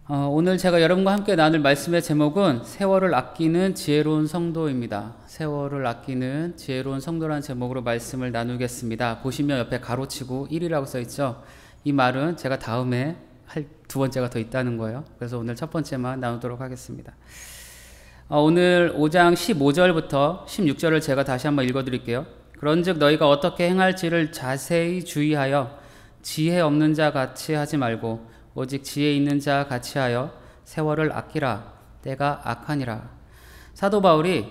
오늘 제가 여러분과 함께 나눌 말씀의 제목은 세월을 아끼는 지혜로운 성도입니다. 세월을 아끼는 지혜로운 성도라는 제목으로 말씀을 나누겠습니다. 보시면 옆에 가로치고 1이라고 써있죠. 이 말은 제가 다음에 할 두 번째가 더 있다는 거예요. 그래서 오늘 첫 번째만 나누도록 하겠습니다. 오늘 5장 15절부터 16절을 제가 다시 한번 읽어드릴게요. 그런즉 너희가 어떻게 행할지를 자세히 주의하여 지혜 없는 자 같이 하지 말고 오직 지혜 있는 자 같이 하여 세월을 아끼라. 때가 악하니라. 사도 바울이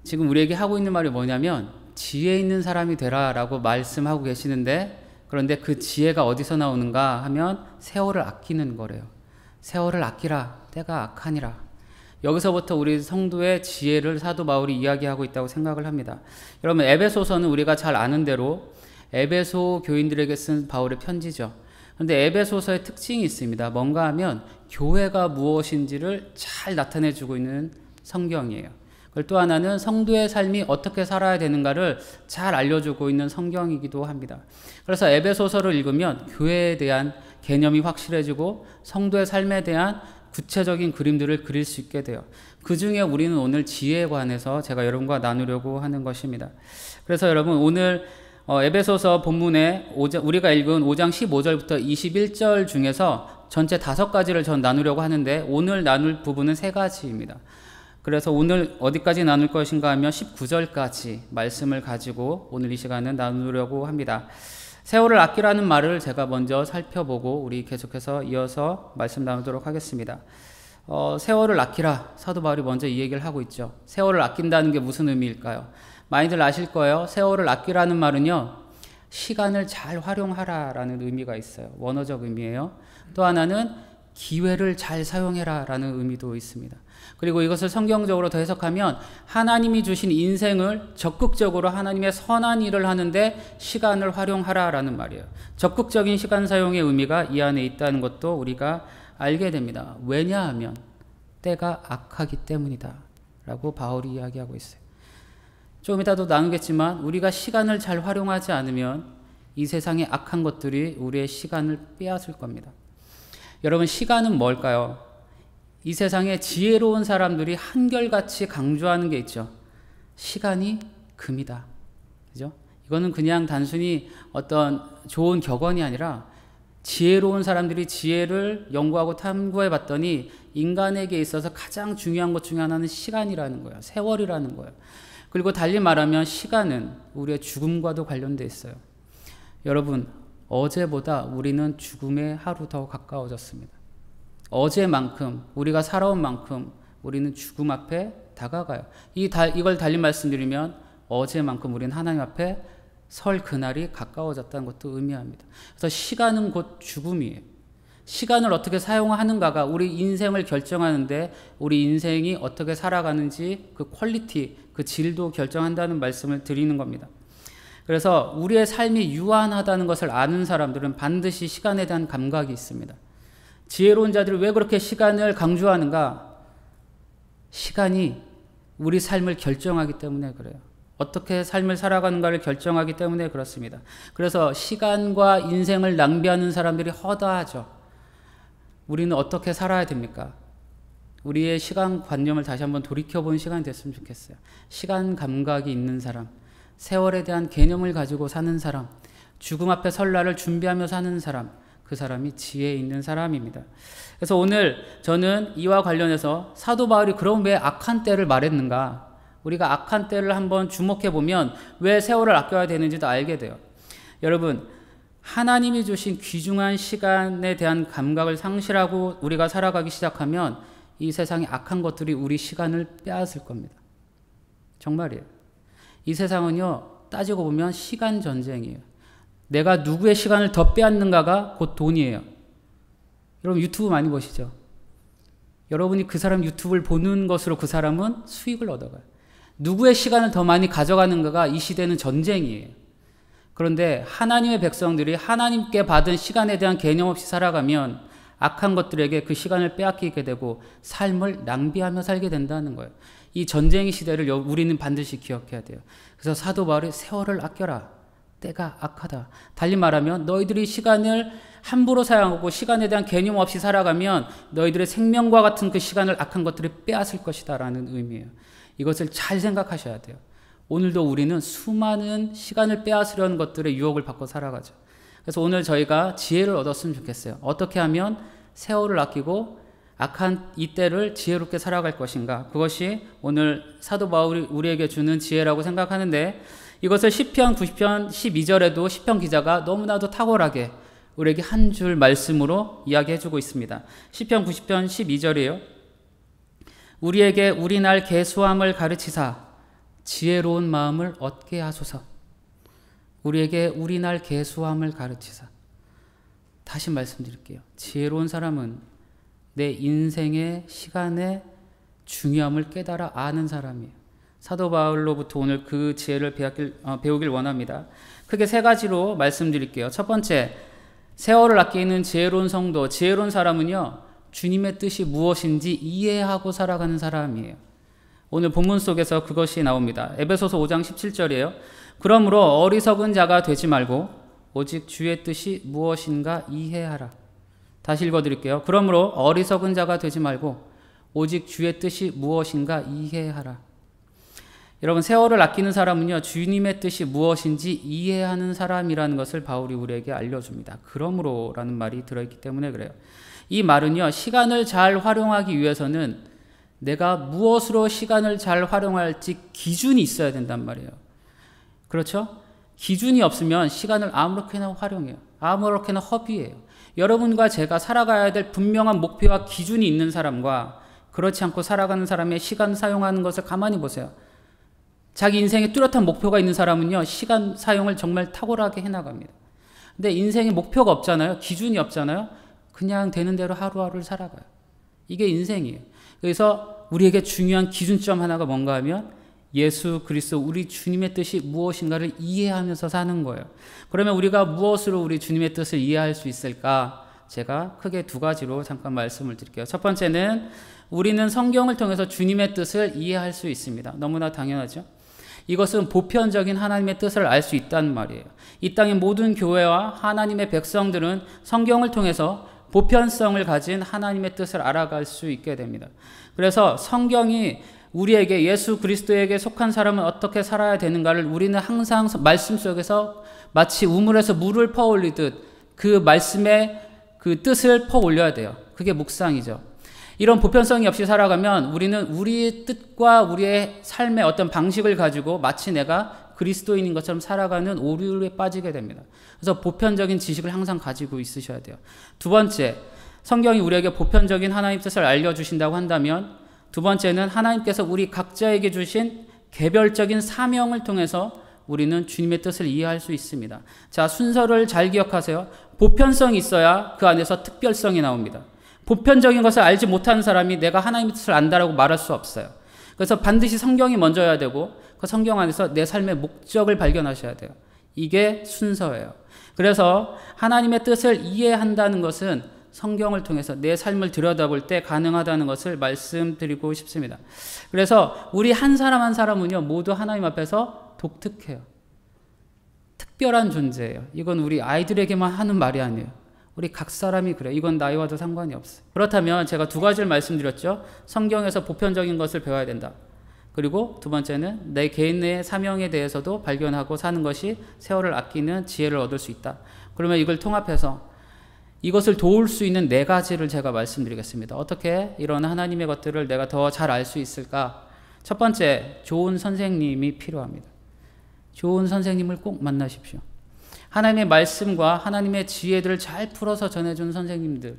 지금 우리에게 하고 있는 말이 뭐냐면 지혜 있는 사람이 되라 라고 말씀하고 계시는데, 그런데 그 지혜가 어디서 나오는가 하면 세월을 아끼는 거래요. 세월을 아끼라. 때가 악하니라. 여기서부터 우리 성도의 지혜를 사도 바울이 이야기하고 있다고 생각을 합니다. 여러분, 에베소서는 우리가 잘 아는 대로 에베소 교인들에게 쓴 바울의 편지죠. 그런데 에베소서의 특징이 있습니다. 뭔가 하면 교회가 무엇인지를 잘 나타내주고 있는 성경이에요. 그리고 또 하나는 성도의 삶이 어떻게 살아야 되는가를 잘 알려주고 있는 성경이기도 합니다. 그래서 에베소서를 읽으면 교회에 대한 개념이 확실해지고 성도의 삶에 대한 구체적인 그림들을 그릴 수 있게 돼요. 그 중에 우리는 오늘 지혜에 관해서 제가 여러분과 나누려고 하는 것입니다. 그래서 여러분, 오늘 에베소서 본문에 우리가 읽은 5장 15절부터 21절 중에서 전체 5가지를 전 나누려고 하는데, 오늘 나눌 부분은 3가지입니다. 그래서 오늘 어디까지 나눌 것인가 하면 19절까지 말씀을 가지고 오늘 이 시간은 나누려고 합니다. 세월을 아끼라는 말을 제가 먼저 살펴보고 우리 계속해서 이어서 말씀 나누도록 하겠습니다. 세월을 아끼라. 사도 바울이 먼저 이 얘기를 하고 있죠. 세월을 아낀다는 게 무슨 의미일까요? 많이들 아실 거예요. 세월을 아끼라는 말은요, 시간을 잘 활용하라라는 의미가 있어요. 원어적 의미예요. 또 하나는 기회를 잘 사용해라라는 의미도 있습니다. 그리고 이것을 성경적으로 더 해석하면 하나님이 주신 인생을 적극적으로 하나님의 선한 일을 하는데 시간을 활용하라라는 말이에요. 적극적인 시간 사용의 의미가 이 안에 있다는 것도 우리가 알게 됩니다. 왜냐하면 때가 악하기 때문이다 라고 바울이 이야기하고 있어요. 좀 이따도 나누겠지만 우리가 시간을 잘 활용하지 않으면 이 세상의 악한 것들이 우리의 시간을 빼앗을 겁니다. 여러분, 시간은 뭘까요? 이 세상에 지혜로운 사람들이 한결같이 강조하는 게 있죠. 시간이 금이다. 그죠? 이거는 그냥 단순히 어떤 좋은 격언이 아니라 지혜로운 사람들이 지혜를 연구하고 탐구해 봤더니 인간에게 있어서 가장 중요한 것 중에 하나는 시간이라는 거예요. 세월이라는 거예요. 그리고 달리 말하면 시간은 우리의 죽음과도 관련되어 있어요. 여러분, 어제보다 우리는 죽음에 하루 더 가까워졌습니다. 어제만큼, 우리가 살아온 만큼 우리는 죽음 앞에 다가가요. 이걸 달리 말씀드리면 어제만큼 우리는 하나님 앞에 설 그날이 가까워졌다는 것도 의미합니다. 그래서 시간은 곧 죽음이에요. 시간을 어떻게 사용하는가가 우리 인생을 결정하는데, 우리 인생이 어떻게 살아가는지 그 퀄리티, 그 질도 결정한다는 말씀을 드리는 겁니다. 그래서 우리의 삶이 유한하다는 것을 아는 사람들은 반드시 시간에 대한 감각이 있습니다. 지혜로운 자들이 왜 그렇게 시간을 강조하는가? 시간이 우리 삶을 결정하기 때문에 그래요. 어떻게 삶을 살아가는가를 결정하기 때문에 그렇습니다. 그래서 시간과 인생을 낭비하는 사람들이 허다하죠. 우리는 어떻게 살아야 됩니까? 우리의 시간 관념을 다시 한번 돌이켜보는 시간이 됐으면 좋겠어요. 시간 감각이 있는 사람, 세월에 대한 개념을 가지고 사는 사람, 죽음 앞에 설 날을 준비하며 사는 사람, 그 사람이 지혜 있는 사람입니다. 그래서 오늘 저는 이와 관련해서 사도 바울이 그럼 왜 악한 때를 말했는가? 우리가 악한 때를 한번 주목해 보면 왜 세월을 아껴야 되는지도 알게 돼요. 여러분, 하나님이 주신 귀중한 시간에 대한 감각을 상실하고 우리가 살아가기 시작하면 이 세상의 악한 것들이 우리 시간을 빼앗을 겁니다. 정말이에요. 이 세상은요, 따지고 보면 시간 전쟁이에요. 내가 누구의 시간을 더 빼앗는가가 곧 돈이에요. 여러분, 유튜브 많이 보시죠? 여러분이 그 사람 유튜브를 보는 것으로 그 사람은 수익을 얻어가요. 누구의 시간을 더 많이 가져가는가가 이 시대는 전쟁이에요. 그런데 하나님의 백성들이 하나님께 받은 시간에 대한 개념 없이 살아가면 악한 것들에게 그 시간을 빼앗기게 되고 삶을 낭비하며 살게 된다는 거예요. 이 전쟁의 시대를 우리는 반드시 기억해야 돼요. 그래서 사도 바울이 세월을 아껴라. 때가 악하다. 달리 말하면 너희들이 시간을 함부로 사용하고 시간에 대한 개념 없이 살아가면 너희들의 생명과 같은 그 시간을 악한 것들이 빼앗을 것이다 라는 의미예요. 이것을 잘 생각하셔야 돼요. 오늘도 우리는 수많은 시간을 빼앗으려는 것들의 유혹을 받고 살아가죠. 그래서 오늘 저희가 지혜를 얻었으면 좋겠어요. 어떻게 하면 세월을 아끼고 악한 이때를 지혜롭게 살아갈 것인가. 그것이 오늘 사도 바울이 우리에게 주는 지혜라고 생각하는데, 이것을 시편 90편 12절에도 시편 기자가 너무나도 탁월하게 우리에게 한 줄 말씀으로 이야기해주고 있습니다. 시편 90편 12절이에요. 우리에게 우리 날 계수함을 가르치사 지혜로운 마음을 얻게 하소서. 우리에게 우리 날 계수함을 가르치사. 다시 말씀드릴게요. 지혜로운 사람은 내 인생의 시간의 중요함을 깨달아 아는 사람이에요. 사도 바울로부터 오늘 그 지혜를 배우길 원합니다. 크게 세 가지로 말씀드릴게요. 첫 번째, 세월을 아끼는 지혜로운 성도, 지혜로운 사람은요, 주님의 뜻이 무엇인지 이해하고 살아가는 사람이에요. 오늘 본문 속에서 그것이 나옵니다. 에베소서 5장 17절이에요. 그러므로 어리석은 자가 되지 말고 오직 주의 뜻이 무엇인가 이해하라. 다시 읽어드릴게요. 그러므로 어리석은 자가 되지 말고 오직 주의 뜻이 무엇인가 이해하라. 여러분, 세월을 아끼는 사람은요, 주님의 뜻이 무엇인지 이해하는 사람이라는 것을 바울이 우리에게 알려줍니다. 그러므로 라는 말이 들어있기 때문에 그래요. 이 말은요, 시간을 잘 활용하기 위해서는 내가 무엇으로 시간을 잘 활용할지 기준이 있어야 된단 말이에요. 그렇죠? 기준이 없으면 시간을 아무렇게나 활용해요. 아무렇게나 허비해요. 여러분과 제가 살아가야 될 분명한 목표와 기준이 있는 사람과 그렇지 않고 살아가는 사람의 시간 사용하는 것을 가만히 보세요. 자기 인생에 뚜렷한 목표가 있는 사람은요, 시간 사용을 정말 탁월하게 해나갑니다. 근데 인생에 목표가 없잖아요. 기준이 없잖아요. 그냥 되는 대로 하루하루를 살아가요. 이게 인생이에요. 그래서 우리에게 중요한 기준점 하나가 뭔가 하면 예수 그리스도 우리 주님의 뜻이 무엇인가를 이해하면서 사는 거예요. 그러면 우리가 무엇으로 우리 주님의 뜻을 이해할 수 있을까? 제가 크게 두 가지로 잠깐 말씀을 드릴게요. 첫 번째는 우리는 성경을 통해서 주님의 뜻을 이해할 수 있습니다. 너무나 당연하죠. 이것은 보편적인 하나님의 뜻을 알 수 있다는 말이에요. 이 땅의 모든 교회와 하나님의 백성들은 성경을 통해서 보편성을 가진 하나님의 뜻을 알아갈 수 있게 됩니다. 그래서 성경이 우리에게 예수 그리스도에게 속한 사람은 어떻게 살아야 되는가를 우리는 항상 말씀 속에서 마치 우물에서 물을 퍼올리듯 그 말씀의 그 뜻을 퍼올려야 돼요. 그게 묵상이죠. 이런 보편성이 없이 살아가면 우리는 우리의 뜻과 우리의 삶의 어떤 방식을 가지고 마치 내가 그리스도인인 것처럼 살아가는 오류에 빠지게 됩니다. 그래서 보편적인 지식을 항상 가지고 있으셔야 돼요. 두 번째, 성경이 우리에게 보편적인 하나님 뜻을 알려주신다고 한다면 두 번째는 하나님께서 우리 각자에게 주신 개별적인 사명을 통해서 우리는 주님의 뜻을 이해할 수 있습니다. 자, 순서를 잘 기억하세요. 보편성이 있어야 그 안에서 특별성이 나옵니다. 보편적인 것을 알지 못하는 사람이 내가 하나님의 뜻을 안다라고 말할 수 없어요. 그래서 반드시 성경이 먼저여야 되고 그 성경 안에서 내 삶의 목적을 발견하셔야 돼요. 이게 순서예요. 그래서 하나님의 뜻을 이해한다는 것은 성경을 통해서 내 삶을 들여다볼 때 가능하다는 것을 말씀드리고 싶습니다. 그래서 우리 한 사람 한 사람은요, 모두 하나님 앞에서 독특해요. 특별한 존재예요. 이건 우리 아이들에게만 하는 말이 아니에요. 우리 각 사람이 그래요. 이건 나이와도 상관이 없어요. 그렇다면 제가 두 가지를 말씀드렸죠. 성경에서 보편적인 것을 배워야 된다. 그리고 두 번째는 내 개인의 사명에 대해서도 발견하고 사는 것이 세월을 아끼는 지혜를 얻을 수 있다. 그러면 이걸 통합해서 이것을 도울 수 있는 네 가지를 제가 말씀드리겠습니다. 어떻게 이런 하나님의 것들을 내가 더 잘 알 수 있을까? 첫 번째, 좋은 선생님이 필요합니다. 좋은 선생님을 꼭 만나십시오. 하나님의 말씀과 하나님의 지혜들을 잘 풀어서 전해주는 선생님들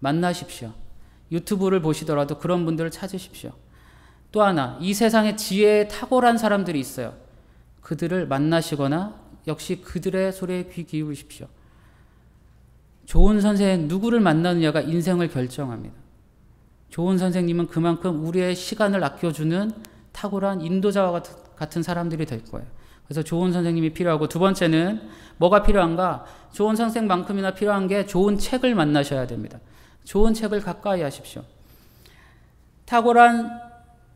만나십시오. 유튜브를 보시더라도 그런 분들을 찾으십시오. 또 하나, 이 세상에 지혜에 탁월한 사람들이 있어요. 그들을 만나시거나 역시 그들의 소리에 귀 기울이십시오. 좋은 선생님, 누구를 만나느냐가 인생을 결정합니다. 좋은 선생님은 그만큼 우리의 시간을 아껴주는 탁월한 인도자와 같은 사람들이 될 거예요. 그래서 좋은 선생님이 필요하고, 두 번째는 뭐가 필요한가? 좋은 선생만큼이나 필요한 게 좋은 책을 만나셔야 됩니다. 좋은 책을 가까이 하십시오. 탁월한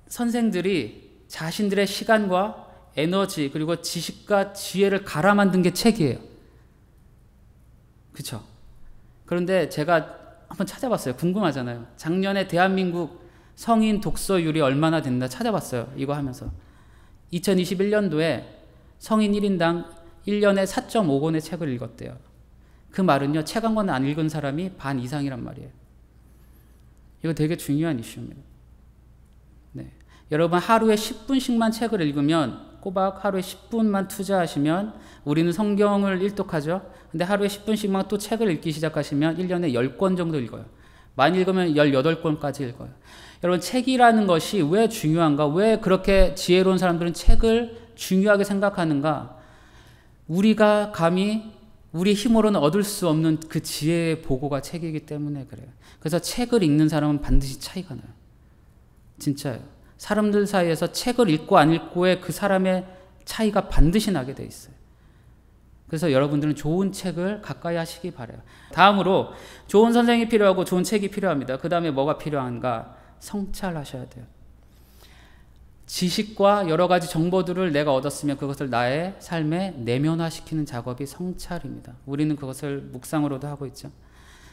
선생들이 자신들의 시간과 에너지 그리고 지식과 지혜를 갈아 만든 게 책이에요. 그렇죠? 그런데 제가 한번 찾아봤어요. 궁금하잖아요. 작년에 대한민국 성인 독서율이 얼마나 됐나 찾아봤어요. 이거 하면서 2021년도에 성인 1인당 1년에 4.5권의 책을 읽었대요. 그 말은요, 책 한 권 안 읽은 사람이 반 이상이란 말이에요. 이거 되게 중요한 이슈입니다. 네. 여러분 하루에 10분씩만 책을 읽으면, 꼬박 하루에 10분만 투자하시면, 우리는 성경을 일독하죠. 근데 하루에 10분씩만 또 책을 읽기 시작하시면 1년에 10권 정도 읽어요. 많이 읽으면 18권까지 읽어요. 여러분 책이라는 것이 왜 중요한가? 왜 그렇게 지혜로운 사람들은 책을 중요하게 생각하는가? 우리가 감히 우리 힘으로는 얻을 수 없는 그 지혜의 보고가 책이기 때문에 그래요. 그래서 책을 읽는 사람은 반드시 차이가 나요. 진짜요. 사람들 사이에서 책을 읽고 안 읽고의 그 사람의 차이가 반드시 나게 돼 있어요. 그래서 여러분들은 좋은 책을 가까이 하시기 바라요. 다음으로 좋은 선생이 필요하고 좋은 책이 필요합니다. 그 다음에 뭐가 필요한가? 성찰하셔야 돼요. 지식과 여러 가지 정보들을 내가 얻었으면 그것을 나의 삶에 내면화시키는 작업이 성찰입니다. 우리는 그것을 묵상으로도 하고 있죠.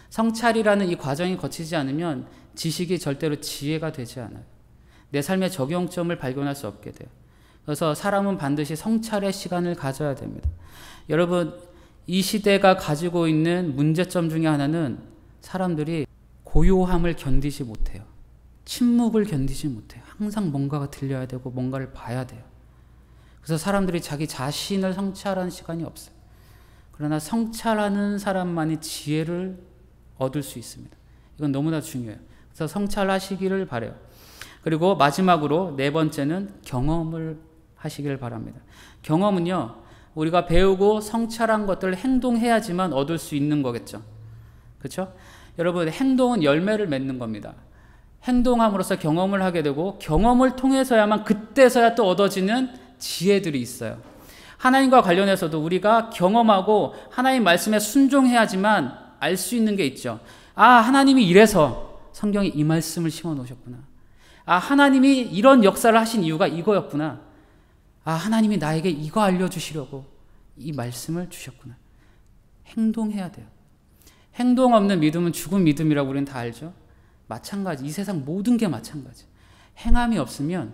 성찰이라는 이 과정이 거치지 않으면 지식이 절대로 지혜가 되지 않아요. 내 삶의 적용점을 발견할 수 없게 돼요. 그래서 사람은 반드시 성찰의 시간을 가져야 됩니다. 여러분, 이 시대가 가지고 있는 문제점 중에 하나는 사람들이 고요함을 견디지 못해요. 침묵을 견디지 못해요. 항상 뭔가가 들려야 되고 뭔가를 봐야 돼요. 그래서 사람들이 자기 자신을 성찰하는 시간이 없어요. 그러나 성찰하는 사람만이 지혜를 얻을 수 있습니다. 이건 너무나 중요해요. 그래서 성찰하시기를 바라요. 그리고 마지막으로 네 번째는 경험을 하시길 바랍니다. 경험은요, 우리가 배우고 성찰한 것들을 행동해야지만 얻을 수 있는 거겠죠. 그렇죠? 여러분, 행동은 열매를 맺는 겁니다. 행동함으로써 경험을 하게 되고 경험을 통해서야만 그때서야 또 얻어지는 지혜들이 있어요. 하나님과 관련해서도 우리가 경험하고 하나님 말씀에 순종해야지만 알 수 있는 게 있죠. 아, 하나님이 이래서 성경에 이 말씀을 심어 놓으셨구나. 아, 하나님이 이런 역사를 하신 이유가 이거였구나. 아, 하나님이 나에게 이거 알려주시려고 이 말씀을 주셨구나. 행동해야 돼요. 행동 없는 믿음은 죽은 믿음이라고 우리는 다 알죠. 마찬가지. 이 세상 모든 게 마찬가지. 행함이 없으면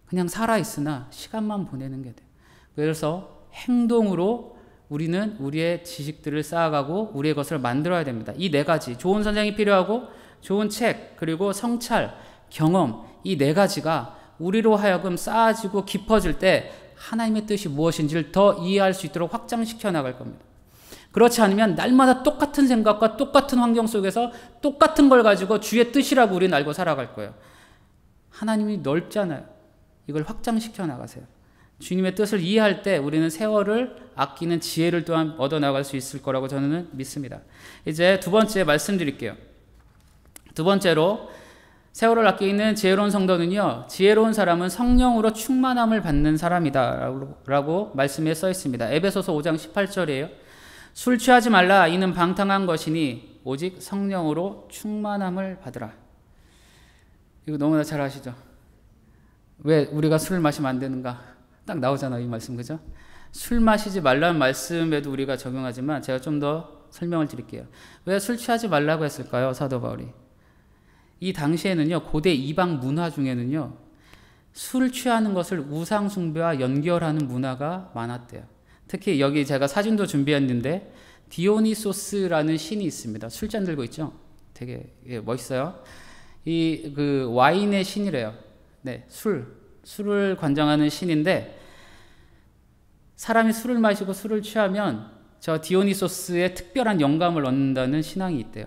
그냥 살아있으나 시간만 보내는 게 돼요. 그래서 행동으로 우리는 우리의 지식들을 쌓아가고 우리의 것을 만들어야 됩니다. 이 네 가지. 좋은 선생이 필요하고 좋은 책, 그리고 성찰, 경험, 이 네 가지가 우리로 하여금 쌓아지고 깊어질 때 하나님의 뜻이 무엇인지를 더 이해할 수 있도록 확장시켜 나갈 겁니다. 그렇지 않으면 날마다 똑같은 생각과 똑같은 환경 속에서 똑같은 걸 가지고 주의 뜻이라고 우리는 알고 살아갈 거예요. 하나님이 넓잖아요. 이걸 확장시켜 나가세요. 주님의 뜻을 이해할 때 우리는 세월을 아끼는 지혜를 또한 얻어나갈 수 있을 거라고 저는 믿습니다. 이제 두 번째 말씀드릴게요. 두 번째로 세월을 아끼는 지혜로운 성도는요, 지혜로운 사람은 성령으로 충만함을 받는 사람이다 라고 말씀에 써 있습니다. 에베소서 5장 18절이에요. 술 취하지 말라. 이는 방탕한 것이니 오직 성령으로 충만함을 받으라. 이거 너무나 잘 아시죠? 왜 우리가 술을 마시면 안 되는가? 딱 나오잖아요, 이 말씀. 그죠? 술 마시지 말라는 말씀에도 우리가 적용하지만 제가 좀 더 설명을 드릴게요. 왜 술 취하지 말라고 했을까요, 사도 바울이? 이 당시에는요, 고대 이방 문화 중에는요, 술 취하는 것을 우상 숭배와 연결하는 문화가 많았대요. 특히 여기 제가 사진도 준비했는데 디오니소스라는 신이 있습니다. 술잔 들고 있죠? 되게 멋있어요. 이 그 와인의 신이래요. 네, 술을 관장하는 신인데 사람이 술을 마시고 술을 취하면 저 디오니소스의 특별한 영감을 얻는다는 신앙이 있대요.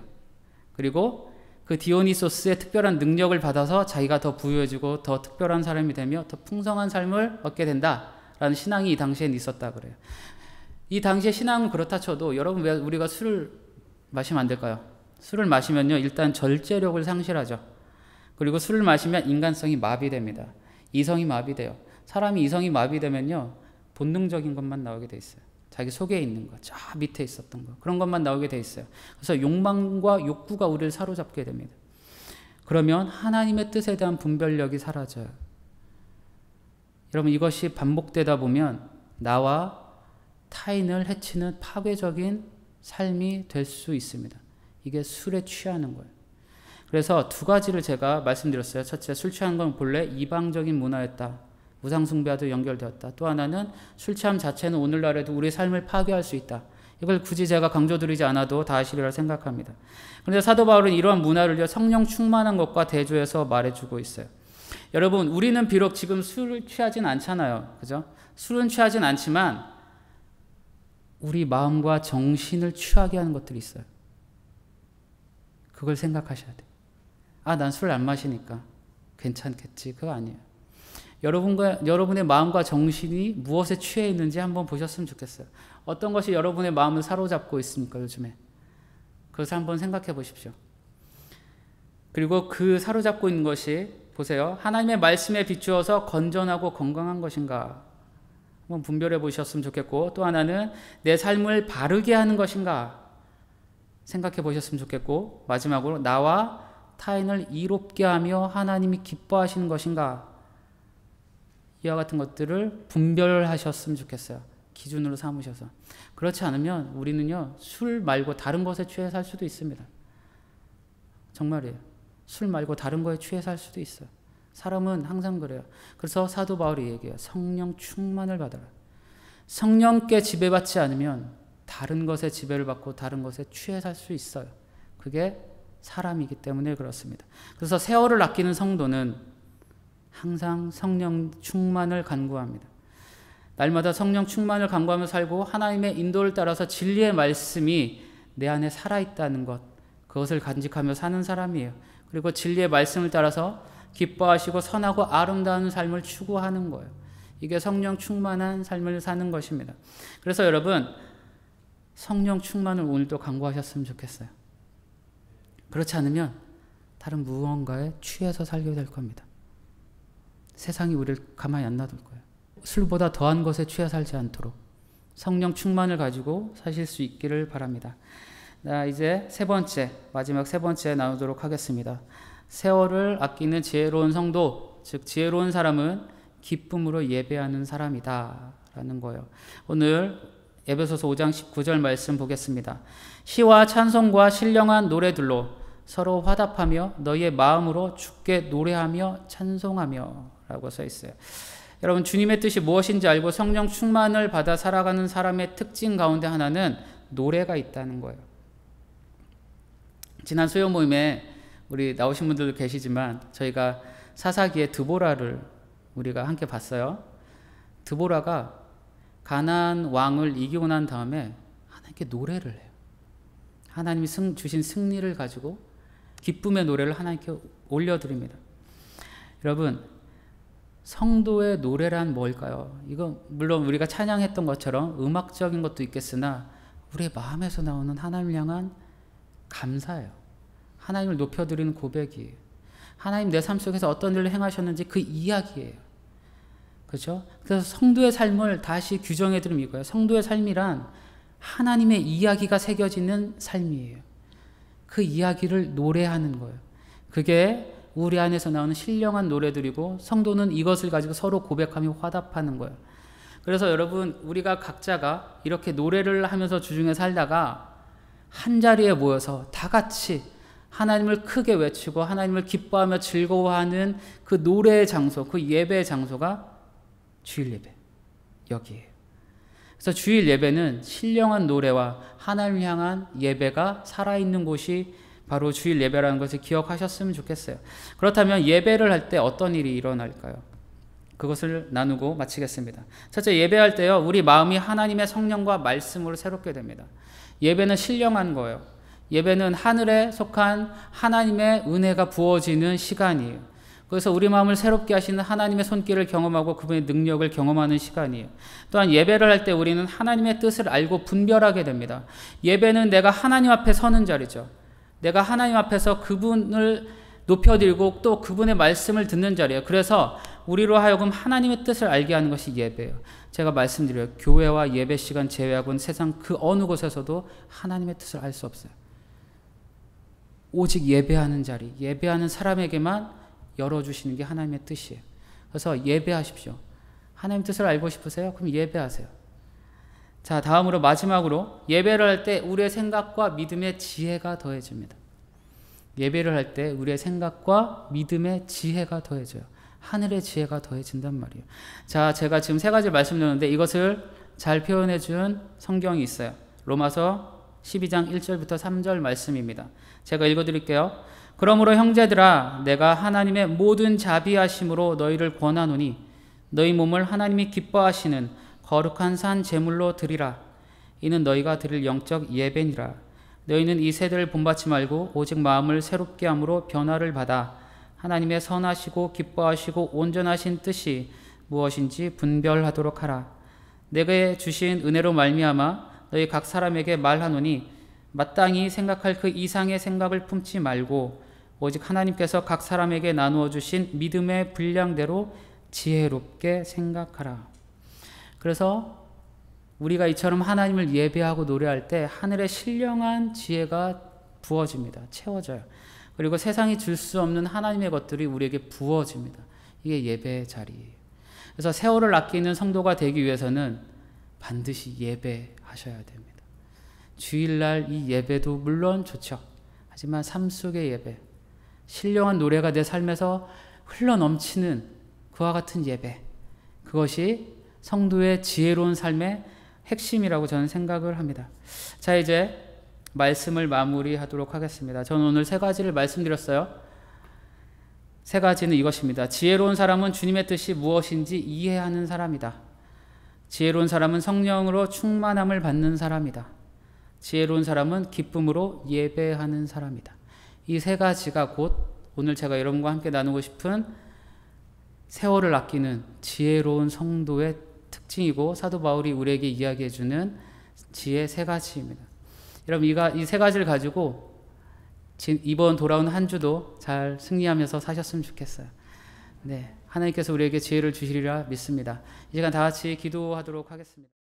그리고 그 디오니소스의 특별한 능력을 받아서 자기가 더 부유해지고 더 특별한 사람이 되며 더 풍성한 삶을 얻게 된다라는 신앙이 이 당시엔 있었다 그래요. 이 당시의 신앙은 그렇다 쳐도 여러분, 왜 우리가 술을 마시면 안 될까요? 술을 마시면요, 일단 절제력을 상실하죠. 그리고 술을 마시면 인간성이 마비됩니다. 이성이 마비돼요. 사람이 이성이 마비되면요, 본능적인 것만 나오게 돼 있어요. 자기 속에 있는 거, 저 밑에 있었던 거, 그런 것만 나오게 돼 있어요. 그래서 욕망과 욕구가 우리를 사로잡게 됩니다. 그러면 하나님의 뜻에 대한 분별력이 사라져요. 여러분, 이것이 반복되다 보면 나와 타인을 해치는 파괴적인 삶이 될 수 있습니다. 이게 술에 취하는 거예요. 그래서 두 가지를 제가 말씀드렸어요. 첫째, 술 취하는 건 본래 이방적인 문화였다. 우상숭배와도 연결되었다. 또 하나는 술 취함 자체는 오늘날에도 우리의 삶을 파괴할 수 있다. 이걸 굳이 제가 강조드리지 않아도 다 아시리라 생각합니다. 그런데 사도 바울은 이러한 문화를 성령 충만한 것과 대조해서 말해주고 있어요. 여러분, 우리는 비록 지금 술을 취하진 않잖아요. 그죠? 술은 취하진 않지만 우리 마음과 정신을 취하게 하는 것들이 있어요. 그걸 생각하셔야 돼요. 아, 난 술 안 마시니까 괜찮겠지. 그거 아니에요. 여러분의 마음과 정신이 무엇에 취해 있는지 한번 보셨으면 좋겠어요. 어떤 것이 여러분의 마음을 사로잡고 있습니까, 요즘에? 그것을 한번 생각해 보십시오. 그리고 그 사로잡고 있는 것이, 보세요. 하나님의 말씀에 비추어서 건전하고 건강한 것인가? 한번 분별해 보셨으면 좋겠고, 또 하나는 내 삶을 바르게 하는 것인가? 생각해 보셨으면 좋겠고, 마지막으로 나와 타인을 이롭게 하며 하나님이 기뻐하시는 것인가? 이와 같은 것들을 분별하셨으면 좋겠어요. 기준으로 삼으셔서. 그렇지 않으면 우리는요, 술 말고 다른 것에 취해 살 수도 있습니다. 정말이에요. 술 말고 다른 거에 취해 살 수도 있어요. 사람은 항상 그래요. 그래서 사도 바울이 얘기해요. 성령 충만을 받아라. 성령께 지배받지 않으면 다른 것에 지배를 받고 다른 것에 취해 살 수 있어요. 그게 사람이기 때문에 그렇습니다. 그래서 세월을 아끼는 성도는 항상 성령 충만을 간구합니다. 날마다 성령 충만을 간구하며 살고 하나님의 인도를 따라서 진리의 말씀이 내 안에 살아있다는 것, 그것을 간직하며 사는 사람이에요. 그리고 진리의 말씀을 따라서 기뻐하시고 선하고 아름다운 삶을 추구하는 거예요. 이게 성령 충만한 삶을 사는 것입니다. 그래서 여러분, 성령 충만을 오늘도 간구하셨으면 좋겠어요. 그렇지 않으면 다른 무언가에 취해서 살게 될 겁니다. 세상이 우리를 가만히 안 놔둘 거예요. 술보다 더한 것에 취해 살지 않도록 성령 충만을 가지고 사실 수 있기를 바랍니다. 이제 마지막 세 번째 나누도록 하겠습니다. 세월을 아끼는 지혜로운 성도, 즉 지혜로운 사람은 기쁨으로 예배하는 사람이다 라는 거예요. 오늘 에베소서 5장 19절 말씀 보겠습니다. 시와 찬송과 신령한 노래들로 서로 화답하며 너희의 마음으로 주께 노래하며 찬송하며 라고 써 있어요. 여러분, 주님의 뜻이 무엇인지 알고 성령 충만을 받아 살아가는 사람의 특징 가운데 하나는 노래가 있다는 거예요. 지난 수요 모임에 우리 나오신 분들도 계시지만 저희가 사사기의 드보라를 우리가 함께 봤어요. 드보라가 가나안 왕을 이기고 난 다음에 하나님께 노래를 해요. 하나님이 주신 승리를 가지고 기쁨의 노래를 하나님께 올려드립니다. 여러분, 성도의 노래란 뭘까요? 이거 물론 우리가 찬양했던 것처럼 음악적인 것도 있겠으나 우리의 마음에서 나오는 하나님을 향한 감사예요. 하나님을 높여드리는 고백이에요. 하나님 내 삶 속에서 어떤 일을 행하셨는지 그 이야기예요. 그렇죠? 그래서 성도의 삶을 다시 규정해드리면 이거예요. 성도의 삶이란 하나님의 이야기가 새겨지는 삶이에요. 그 이야기를 노래하는 거예요. 그게 우리 안에서 나오는 신령한 노래들이고 성도는 이것을 가지고 서로 고백하며 화답하는 거예요. 그래서 여러분, 우리가 각자가 이렇게 노래를 하면서 주중에 살다가 한 자리에 모여서 다 같이 하나님을 크게 외치고 하나님을 기뻐하며 즐거워하는 그 노래의 장소, 그 예배의 장소가 주일 예배, 여기에요. 그래서 주일 예배는 신령한 노래와 하나님을 향한 예배가 살아있는 곳이 바로 주일 예배라는 것을 기억하셨으면 좋겠어요. 그렇다면 예배를 할 때 어떤 일이 일어날까요? 그것을 나누고 마치겠습니다. 첫째, 예배할 때요, 우리 마음이 하나님의 성령과 말씀으로 새롭게 됩니다. 예배는 신령한 거예요. 예배는 하늘에 속한 하나님의 은혜가 부어지는 시간이에요. 그래서 우리 마음을 새롭게 하시는 하나님의 손길을 경험하고 그분의 능력을 경험하는 시간이에요. 또한 예배를 할 때 우리는 하나님의 뜻을 알고 분별하게 됩니다. 예배는 내가 하나님 앞에 서는 자리죠. 내가 하나님 앞에서 그분을 높여드리고 또 그분의 말씀을 듣는 자리예요. 그래서 우리로 하여금 하나님의 뜻을 알게 하는 것이 예배예요. 제가 말씀드려요. 교회와 예배 시간 제외하고는 세상 그 어느 곳에서도 하나님의 뜻을 알 수 없어요. 오직 예배하는 자리, 예배하는 사람에게만 열어주시는 게 하나님의 뜻이에요. 그래서 예배하십시오. 하나님의 뜻을 알고 싶으세요? 그럼 예배하세요. 자, 다음으로 마지막으로 예배를 할 때 우리의 생각과 믿음의 지혜가 더해집니다. 예배를 할 때 우리의 생각과 믿음의 지혜가 더해져요. 하늘의 지혜가 더해진단 말이에요. 자, 제가 지금 세 가지를 말씀드렸는데 이것을 잘 표현해 준 성경이 있어요. 로마서 12장 1절부터 3절 말씀입니다. 제가 읽어드릴게요. 그러므로 형제들아, 내가 하나님의 모든 자비하심으로 너희를 권하노니 너희 몸을 하나님이 기뻐하시는 거룩한 산 제물로 드리라. 이는 너희가 드릴 영적 예배니라. 너희는 이 세대를 본받지 말고 오직 마음을 새롭게 함으로 변화를 받아 하나님의 선하시고 기뻐하시고 온전하신 뜻이 무엇인지 분별하도록 하라. 내게 주신 은혜로 말미암아 너희 각 사람에게 말하노니 마땅히 생각할 그 이상의 생각을 품지 말고 오직 하나님께서 각 사람에게 나누어 주신 믿음의 분량대로 지혜롭게 생각하라. 그래서 우리가 이처럼 하나님을 예배하고 노래할 때 하늘의 신령한 지혜가 부어집니다. 채워져요. 그리고 세상이 줄 수 없는 하나님의 것들이 우리에게 부어집니다. 이게 예배의 자리예요. 그래서 세월을 아끼는 성도가 되기 위해서는 반드시 예배하셔야 됩니다. 주일날 이 예배도 물론 좋죠. 하지만 삶 속의 예배, 신령한 노래가 내 삶에서 흘러넘치는 그와 같은 예배, 그것이 성도의 지혜로운 삶의 핵심이라고 저는 생각을 합니다. 자, 이제 말씀을 마무리하도록 하겠습니다. 저는 오늘 세 가지를 말씀드렸어요. 세 가지는 이것입니다. 지혜로운 사람은 주님의 뜻이 무엇인지 이해하는 사람이다. 지혜로운 사람은 성령으로 충만함을 받는 사람이다. 지혜로운 사람은 기쁨으로 예배하는 사람이다. 이 세 가지가 곧 오늘 제가 여러분과 함께 나누고 싶은 세월을 아끼는 지혜로운 성도의 특징이고 사도 바울이 우리에게 이야기해주는 지혜 세 가지입니다. 여러분, 이 세 가지를 가지고 이번 돌아온 한 주도 잘 승리하면서 사셨으면 좋겠어요. 네, 하나님께서 우리에게 지혜를 주시리라 믿습니다. 이 시간 다 같이 기도하도록 하겠습니다.